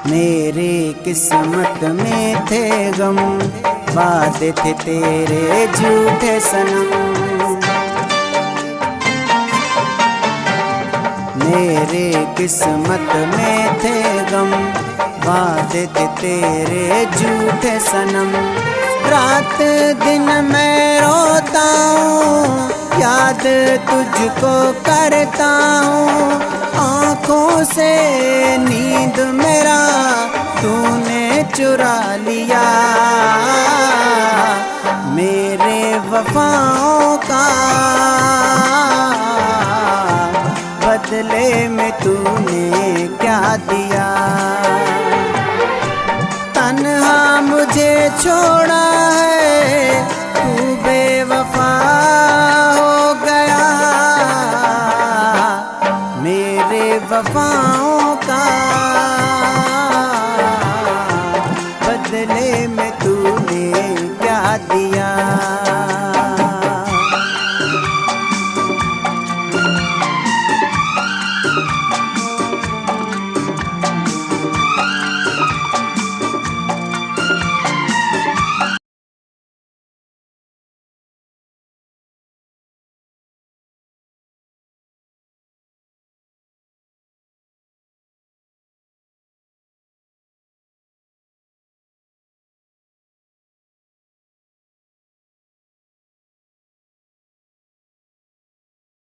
मेरी किस्मत में थे गम, वादे थे तेरे झूठे सनम। मेरी किस्मत में थे गम, वादे थे तेरे झूठे सनम। रात दिन मैं रोता हूँ, याद तुझको करता हूँ। आँखों से नींद मेरा तूने चुरा लिया। मेरे वफाओं का बदले में तूने क्या दिया। तन्हा मुझे छोड़ा है, तू बेवफा हो गया। मेरे वफाओं का